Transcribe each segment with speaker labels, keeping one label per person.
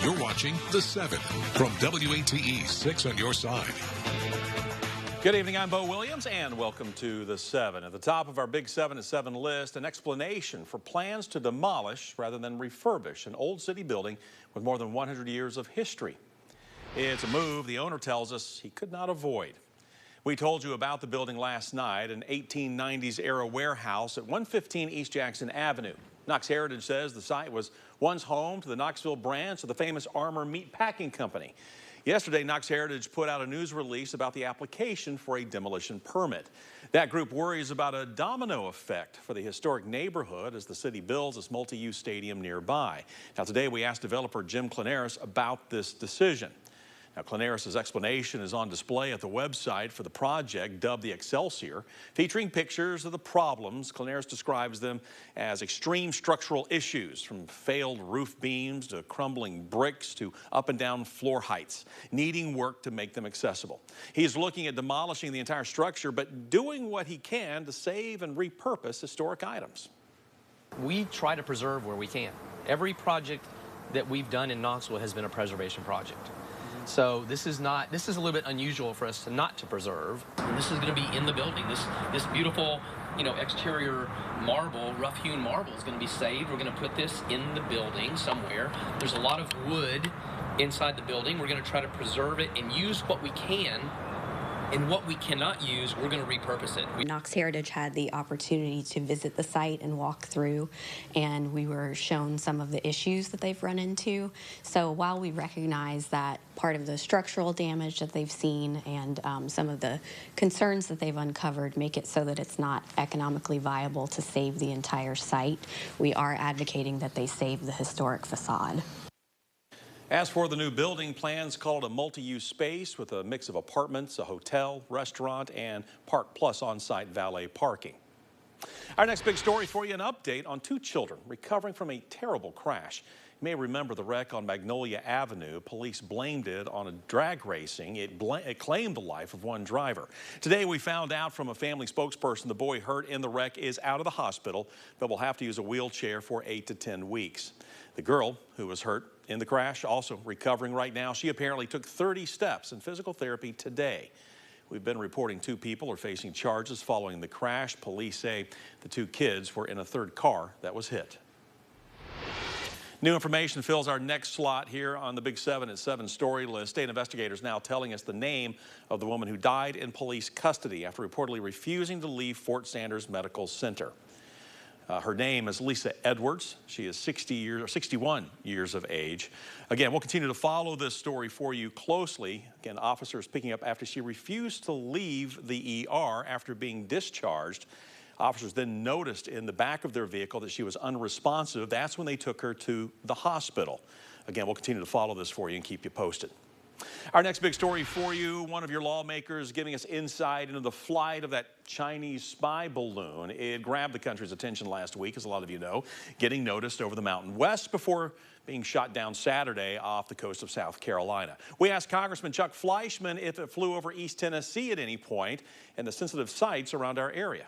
Speaker 1: You're watching The 7 from WATE 6 on your side.
Speaker 2: Good evening, I'm Bo Williams, and welcome to The 7. At the top of our Big 7 at 7 list, an explanation for plans to demolish rather than refurbish an old city building with more than 100 years of history. It's a move the owner tells us he could not avoid. We told you about the building last night, an 1890s era warehouse at 115 East Jackson Avenue. Knox Heritage says the site was once home to the Knoxville branch of the famous Armour Meat Packing Company. Yesterday, Knox Heritage put out a news release about the application for a demolition permit. That group worries about a domino effect for the historic neighborhood as the city builds this multi-use stadium nearby. Now, today we asked developer Jim Clanaris about this decision. Now, Clanaris' explanation is on display at the website for the project, dubbed the Excelsior, featuring pictures of the problems. Clanaris describes them as extreme structural issues, from failed roof beams to crumbling bricks to up and down floor heights, needing work to make them accessible. He's looking at demolishing the entire structure, but doing what he can to save and repurpose historic items.
Speaker 3: We try to preserve where we can. Every project that we've done in Knoxville has been a preservation project. So this is a little bit unusual for us not to preserve. And this is going to be in the building. This beautiful, exterior marble, rough-hewn marble is going to be saved. We're going to put this in the building somewhere. There's a lot of wood inside the building. We're going to try to preserve it and use what we can. And what we cannot use, we're going to repurpose it.
Speaker 4: Knox Heritage had the opportunity to visit the site and walk through, and we were shown some of the issues that they've run into. So while we recognize that part of the structural damage that they've seen and some of the concerns that they've uncovered make it so that it's not economically viable to save the entire site, we are advocating that they save the historic facade.
Speaker 2: As for the new building, plans call it a multi-use space with a mix of apartments, a hotel, restaurant, and Park Plus on-site valet parking. Our next big story for you, an update on two children recovering from a terrible crash. You may remember the wreck on Magnolia Avenue. Police blamed it on a drag racing. It claimed the life of one driver. Today we found out from a family spokesperson the boy hurt in the wreck is out of the hospital, but will have to use a wheelchair for 8 to 10 weeks. The girl who was hurt in the crash also recovering right now. She apparently took 30 steps in physical therapy today. We've been reporting 2 people are facing charges following the crash. Police say the 2 kids were in a third car that was hit. New information fills our next slot here on the Big 7 at 7 story list. State investigators now telling us the name of the woman who died in police custody after reportedly refusing to leave Fort Sanders Medical Center. Her name is Lisa Edwards. She is 61 years of age. Again, we'll continue to follow this story for you closely. Again, officers picking up after she refused to leave the ER after being discharged. Officers then noticed in the back of their vehicle that she was unresponsive. That's when they took her to the hospital. Again, we'll continue to follow this for you and keep you posted. Our next big story for you, one of your lawmakers giving us insight into the flight of that Chinese spy balloon. It grabbed the country's attention last week, as a lot of you know, getting noticed over the Mountain West before being shot down Saturday off the coast of South Carolina. We asked Congressman Chuck Fleischman if it flew over East Tennessee at any point and the sensitive sites around our area.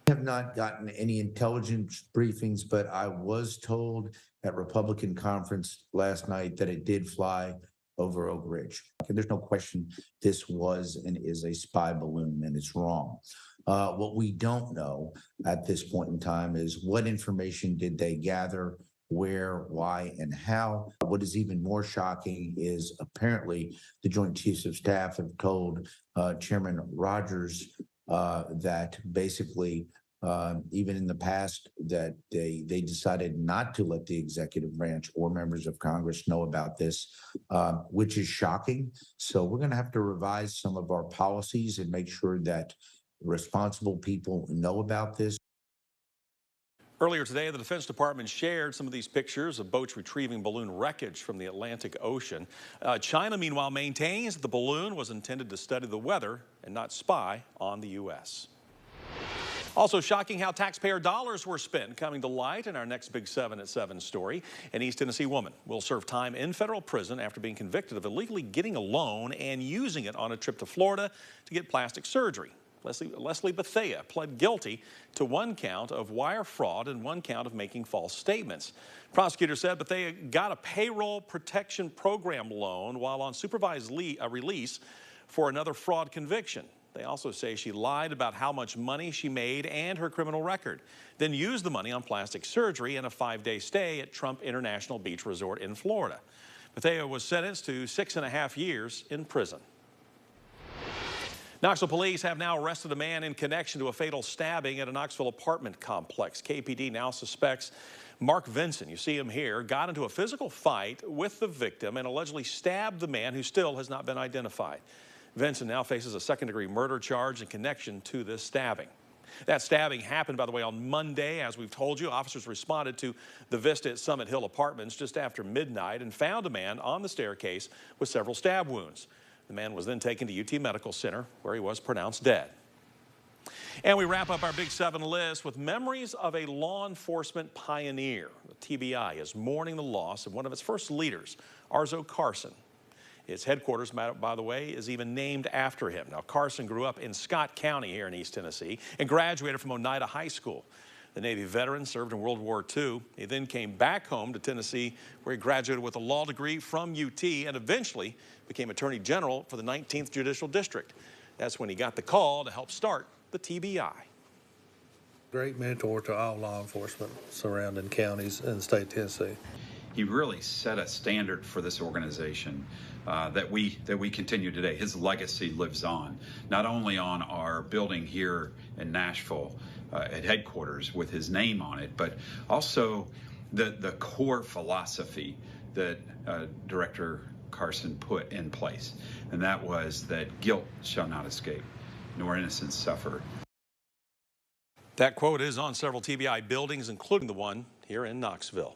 Speaker 5: I have not gotten any intelligence briefings, but I was told at Republican conference last night that it did fly over Oak Ridge. There's no question this was and is a spy balloon, and it's wrong. What we don't know at this point in time is what information did they gather, where, why, and how. What is even more shocking is apparently the Joint Chiefs of Staff have told Chairman Rogers that basically even in the past that they decided not to let the executive branch or members of Congress know about this, which is shocking. So we're going to have to revise some of our policies and make sure that responsible people know about this.
Speaker 2: Earlier today, the Defense Department shared some of these pictures of boats retrieving balloon wreckage from the Atlantic Ocean. China, meanwhile, maintains that the balloon was intended to study the weather and not spy on the U.S. Also shocking how taxpayer dollars were spent, coming to light in our next Big 7 at 7 story. An East Tennessee woman will serve time in federal prison after being convicted of illegally getting a loan and using it on a trip to Florida to get plastic surgery. Leslie Bethea, pled guilty to 1 count of wire fraud and 1 count of making false statements. Prosecutors said Bethea got a payroll protection program loan while on supervised release for another fraud conviction. They also say she lied about how much money she made and her criminal record, then used the money on plastic surgery and a 5-day stay at Trump International Beach Resort in Florida. Bethea was sentenced to 6.5 years in prison. Knoxville police have now arrested a man in connection to a fatal stabbing at a Knoxville apartment complex. KPD now suspects Mark Vinson, you see him here, got into a physical fight with the victim and allegedly stabbed the man who still has not been identified. Vinson now faces a second-degree murder charge in connection to this stabbing. That stabbing happened, by the way, on Monday. As we've told you, officers responded to the Vista at Summit Hill Apartments just after midnight and found a man on the staircase with several stab wounds. The man was then taken to UT Medical Center, where he was pronounced dead. And we wrap up our Big 7 list with memories of a law enforcement pioneer. The TBI is mourning the loss of one of its first leaders, Arzo Carson. Its headquarters, by the way, is even named after him. Now, Carson grew up in Scott County here in East Tennessee and graduated from Oneida High School. The Navy veteran served in World War II. He then came back home to Tennessee, where he graduated with a law degree from UT and eventually became Attorney General for the 19th Judicial District. That's when he got the call to help start the TBI.
Speaker 6: Great mentor to all law enforcement surrounding counties in the state of Tennessee.
Speaker 7: He really set a standard for this organization that we continue today. His legacy lives on, not only on our building here in Nashville at headquarters with his name on it, but also the core philosophy that Director Carson put in place, and that was that guilt shall not escape, nor innocence suffer.
Speaker 2: That quote is on several TBI buildings, including the one here in Knoxville.